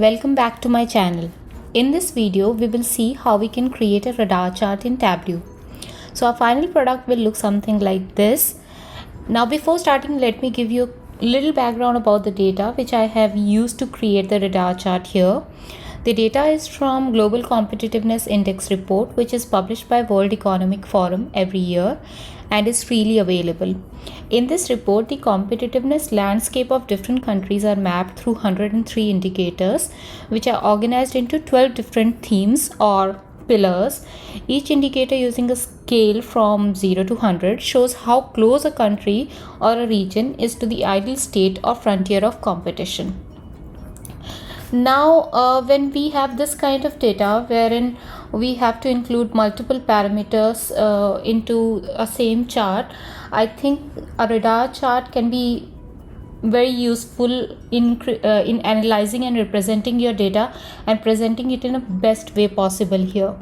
Welcome back to my channel. In this video, we will see how we can create a radar chart in Tableau. So our final product will look something like this. Now before starting, let me give you a little background about the data which I have used to create the radar chart here. The data is from Global Competitiveness Index report, which is published by World Economic Forum every year and is freely available. In this report, the competitiveness landscape of different countries are mapped through 103 indicators, which are organized into 12 different themes or pillars. Each indicator, using a scale from 0 to 100, shows how close a country or a region is to the ideal state or frontier of competition. Now when we have this kind of data wherein we have to include multiple parameters into a same chart, I think a radar chart can be very useful in analyzing and representing your data and presenting it in a best way possible here.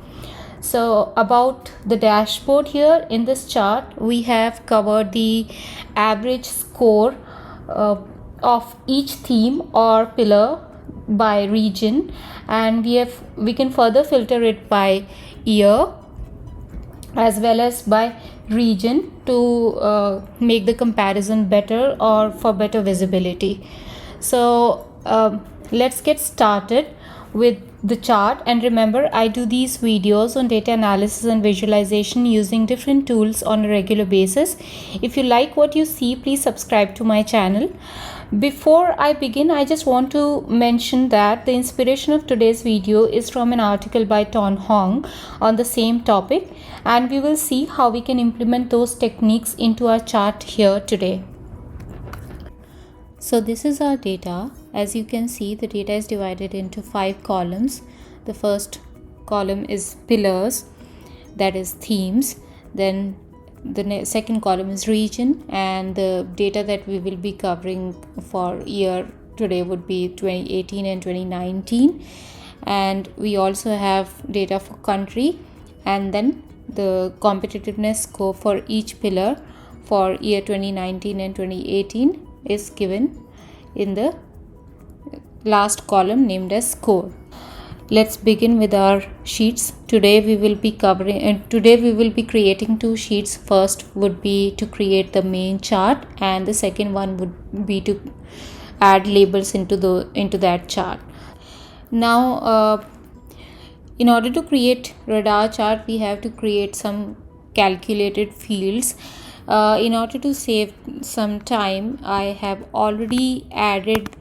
So about the dashboard, here in this chart we have covered the average score of each theme or pillar by region, and we can further filter it by year as well as by region to make the comparison better or for better visibility. So let's get started with the chart. And remember, I do these videos on data analysis and visualization using different tools on a regular basis. If you like what you see, please subscribe to my channel. Before I begin, I just want to mention that the inspiration of today's video is from an article by Ton Hong on the same topic, and we will see how we can implement those techniques into our chart here today. So this is our data. As you can see, the data is divided into 5 columns. The first column is pillars, that is themes. Then the second column is region, and the data that we will be covering for year today would be 2018 and 2019. And we also have data for country, and then the competitiveness score for each pillar for year 2019 and 2018 is given in the last column named as score. Let's begin with our sheets. Today we will be creating 2 sheets. First would be to create the main chart, and the second one would be to add labels into that chart. Now in order to create radar chart, we have to create some calculated fields. In order to save some time, I have already added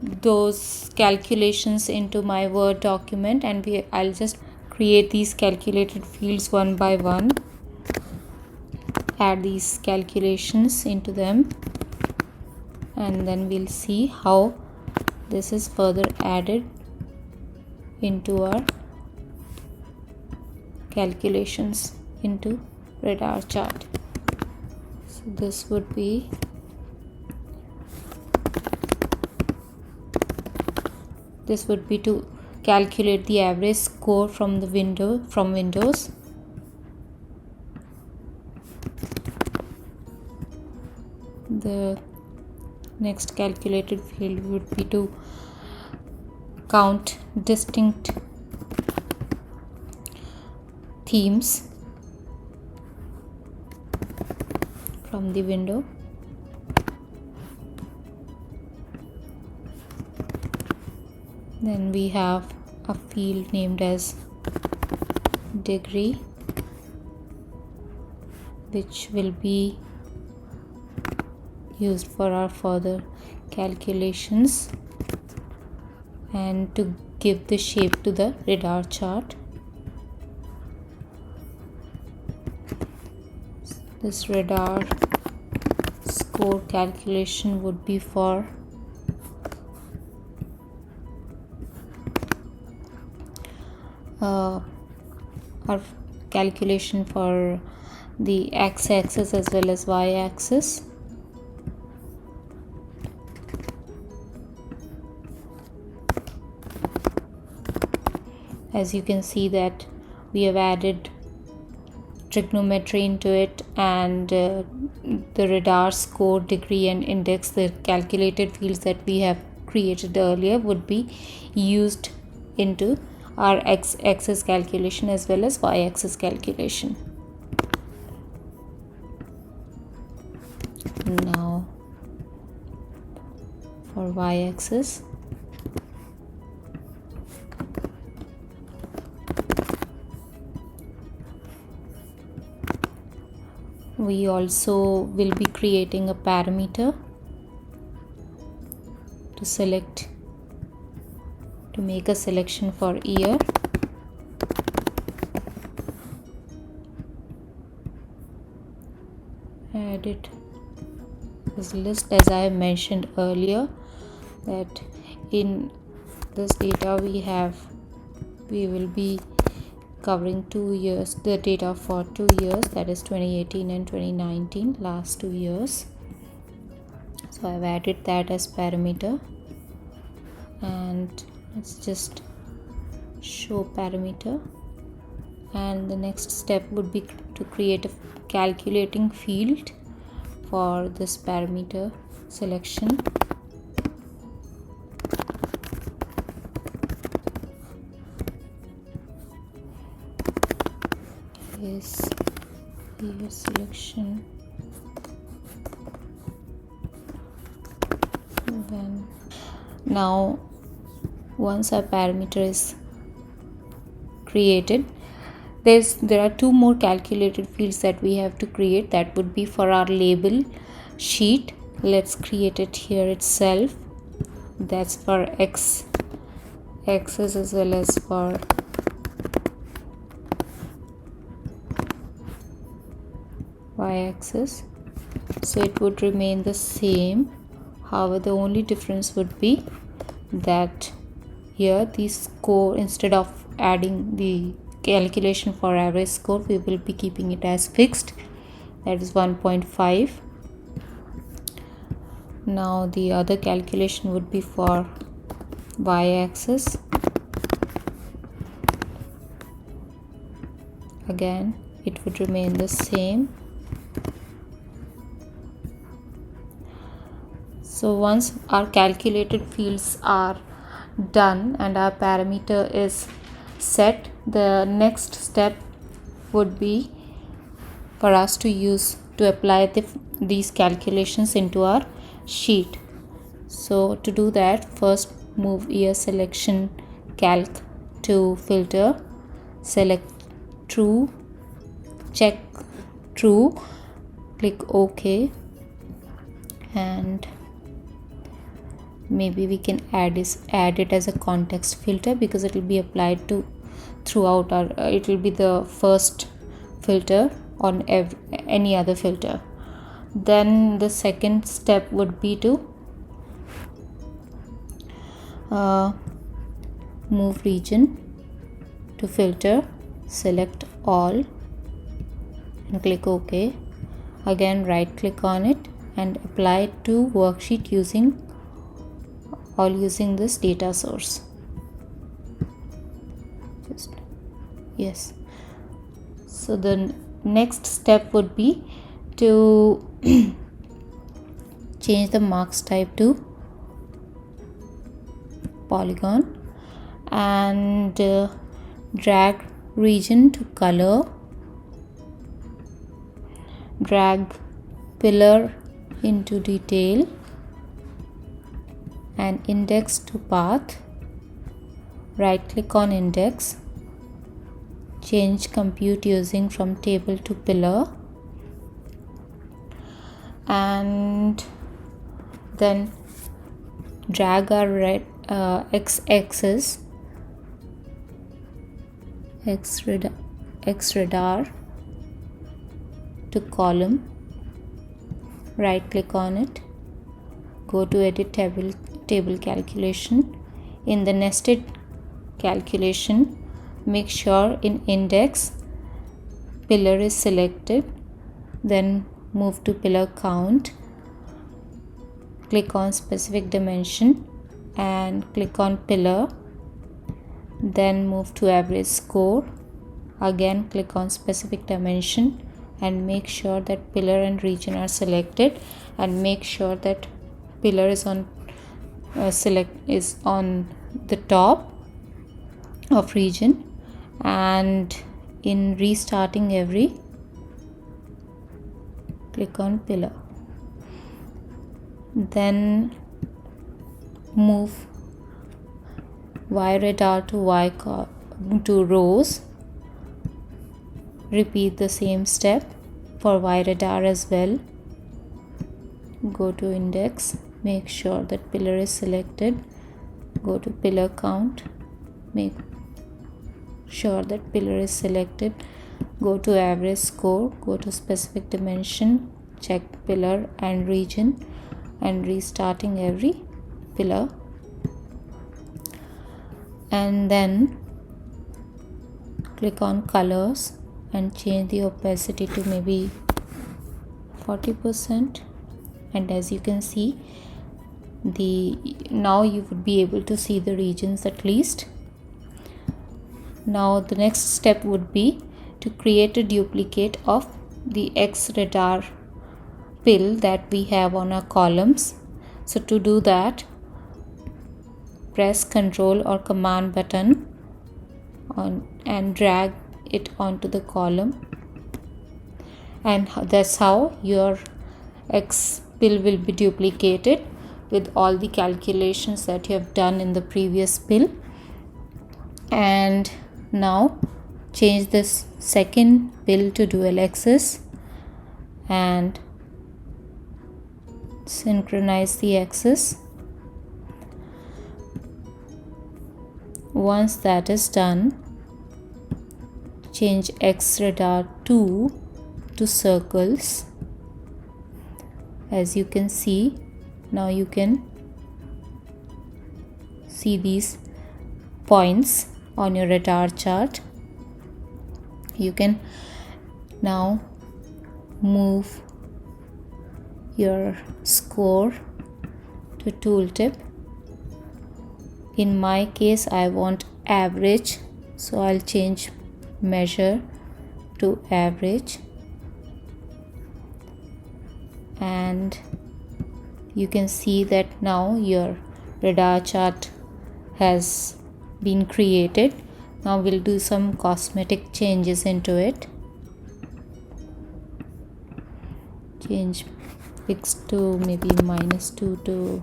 those calculations into my Word document, and I'll just create these calculated fields one by one, add these calculations into them, and then we'll see how this is further added into our calculations into radar chart. So this would be to calculate the average score from Windows. The next calculated field would be to count distinct themes from the window. Then we have a field named as degree, which will be used for our further calculations and to give the shape to the radar chart. This radar score calculation would be for our calculation for the x-axis as well as y-axis. As you can see that we have added trigonometry into it, and the radar score, degree and index, the calculated fields that we have created earlier would be used into our x-axis calculation as well as y-axis calculation. Now for y-axis, we also will be creating a parameter to make a selection for year. Edit this list, as I mentioned earlier, that in this data we will be covering 2 years, the data for 2 years, that is 2018 and 2019, last 2 years. So I've added that as parameter, and let's just show parameter. And the next step would be to create a calculating field for this parameter selection. Is year selection. Then now once our parameter is created, there are 2 more calculated fields that we have to create. That would be for our label sheet. Let's create it here itself. That's for x-axis as well as for y-axis. So it would remain the same. However, the only difference would be that here the score, instead of adding the calculation for average score, we will be keeping it as fixed, that is 1.5. Now the other calculation would be for y-axis. Again, it would remain the same. So once our calculated fields are done and our parameter is set, the next step would be for us to apply these calculations into our sheet. So to do that, first move year selection calc to filter, select true, check true, click OK, and maybe we can add it as a context filter, because it will be applied to throughout our it will be the first filter on any other filter. Then the second step would be to move region to filter, select all and click OK. Again, right click on it and apply it to worksheet using this data source. Yes. So the next step would be to change the marks type to polygon and drag region to color, drag pillar into detail and index to path. Right click on index, change compute using from table to pillar, and then drag our x-axis x-radar to column. Right click on it, go to edit table calculation. In the nested calculation, make sure in index pillar is selected, then move to pillar count, click on specific dimension and click on pillar, then move to average score. Again, click on specific dimension and make sure that pillar and region are selected, and make sure that pillar is on select is on the top of region, and in restarting every, click on pillar. Then move Y radar to rows. Repeat the same step for Y radar as well. Go to index, make sure that pillar is selected. Go to pillar count, make sure that pillar is selected. Go to average score, go to specific dimension, check pillar and region, and restarting every pillar. And then click on colors and change the opacity to maybe 40%. And as you can see, now you would be able to see the regions at least. Now the next step would be to create a duplicate of the X radar pill that we have on our columns. So to do that, press Ctrl or Command button and drag it onto the column, and that's how your X pill will be duplicated with all the calculations that you have done in the previous pill. And now change this second pill to dual axis and synchronize the axis. Once that is done, change X radar 2 to circles. As you can see, now you can see these points on your radar chart. You can now move your score to tooltip. In my case, I want average, so I'll change measure to average, and you can see that now your radar chart has been created. Now we'll do some cosmetic changes into it. Change fix to maybe -2 to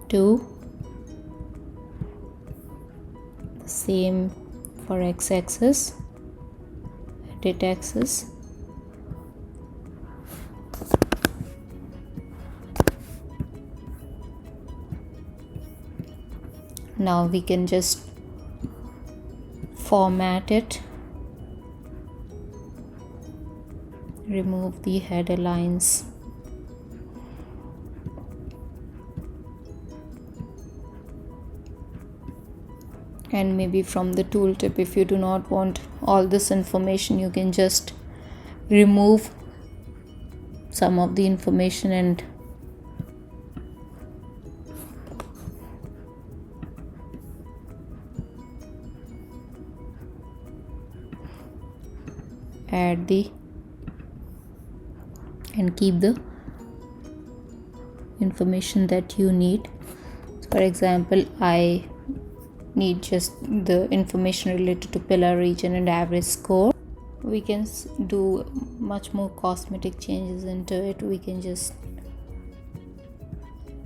2. The same for x-axis, edit axis. Now we can just format it, remove the header lines, and maybe from the tooltip, if you do not want all this information, you can just remove some of the information and add and keep the information that you need. For example, I need just the information related to pillar, region and average score. We can do much more cosmetic changes into it. We can just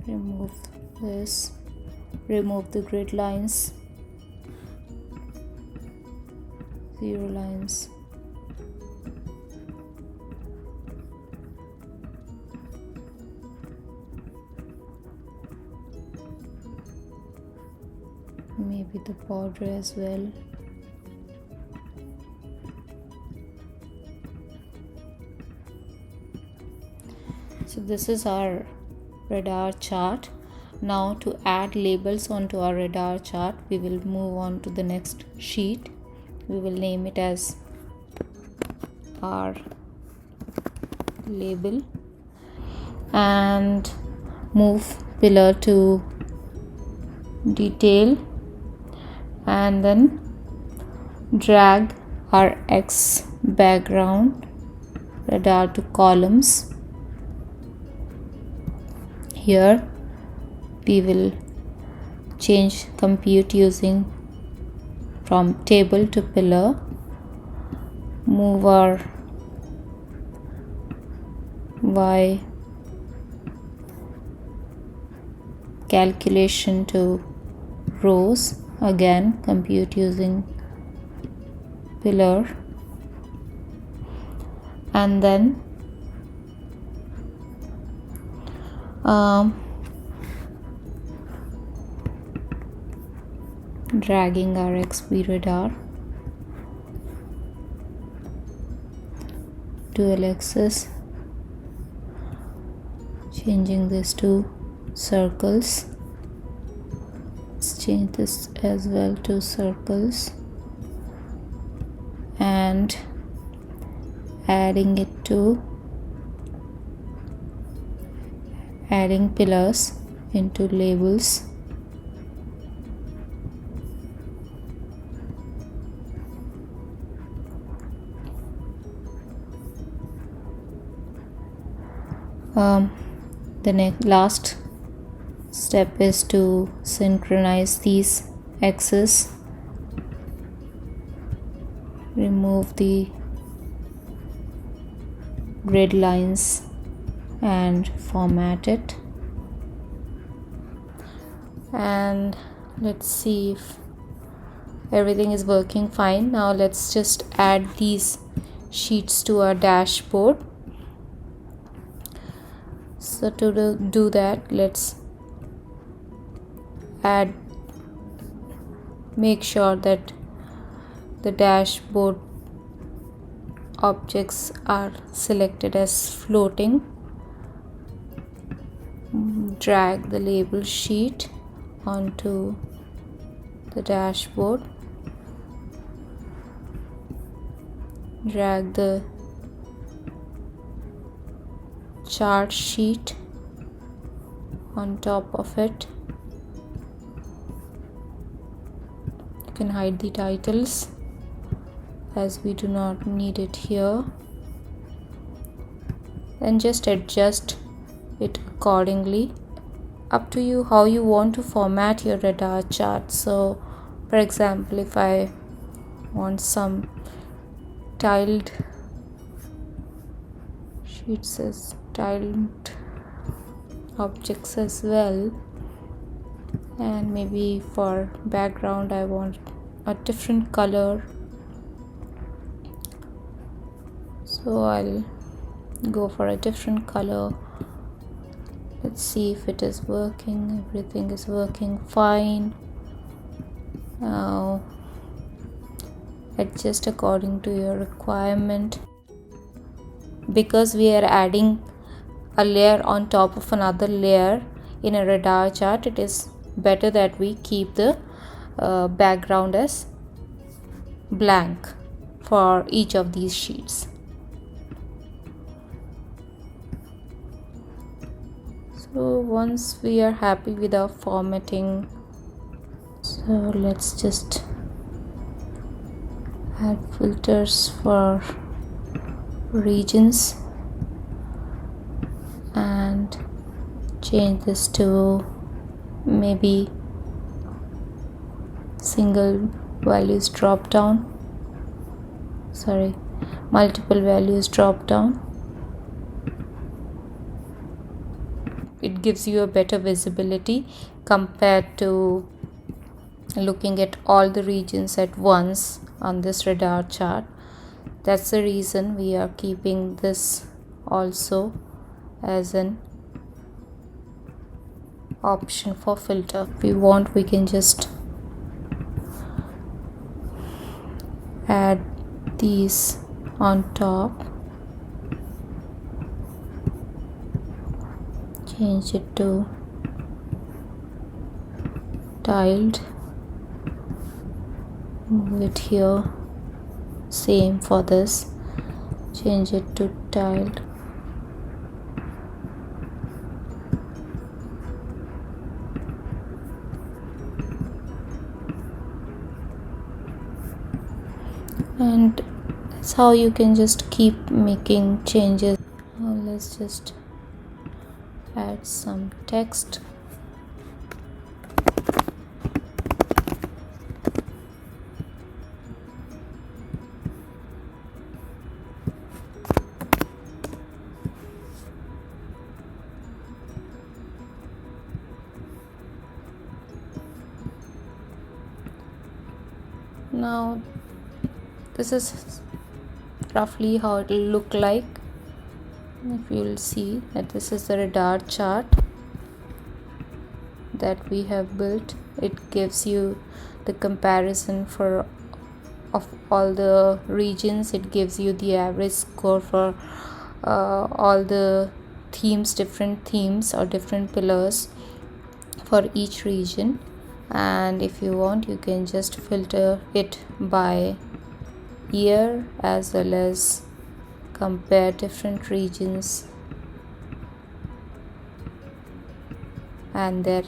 remove this, remove the grid lines, zero lines, maybe the border as well. So this is our radar chart. Now to add labels onto our radar chart, we will move on to the next sheet. We will name it as our label and move pillar to detail, and then drag our X background radar to columns. Here we will change compute using from table to pillar, move our Y calculation to rows, again compute using pillar, and then dragging our XP radar, dual axis, changing this to circles. Let's change this as well to circles, and adding pillars into labels. The last step is to synchronize these axes. Remove the grid lines and format it, and let's see if everything is working fine. Now let's just add these sheets to our dashboard. So to do that, let's make sure that the dashboard objects are selected as floating. Drag the label sheet onto the dashboard, drag the chart sheet on top of it. You can hide the titles as we do not need it here, and just adjust it accordingly. Up to you how you want to format your radar chart. So for example, if I want some tiled sheets as tiled objects as well, and maybe for background I want a different color, so I'll go for a different color. Let's see if it is working. Everything is working fine. Now adjust according to your requirement. Because we are adding a layer on top of another layer in a radar chart, it is better that we keep the background as blank for each of these sheets. So once we are happy with our formatting, so let's just add filters for regions and change this to maybe multiple values drop down. It gives you a better visibility compared to looking at all the regions at once on this radar chart. That's the reason we are keeping this also as an option for filter. If we want, we can just add these on top, change it to tiled, move it here. Same for this, change it to tiled. And that's how you can just keep making changes. Now let's just add some text. Now this is roughly how it will look like. If you will see that this is the radar chart that we have built. It gives you the comparison for of all the regions. It gives you the average score for all the themes, different themes or different pillars for each region. And if you want, you can just filter it by year as well as compare different regions and their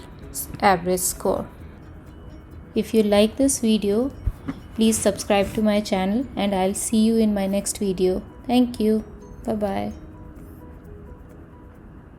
average score. If you like this video, please subscribe to my channel and I'll see you in my next video. Thank you. Bye bye.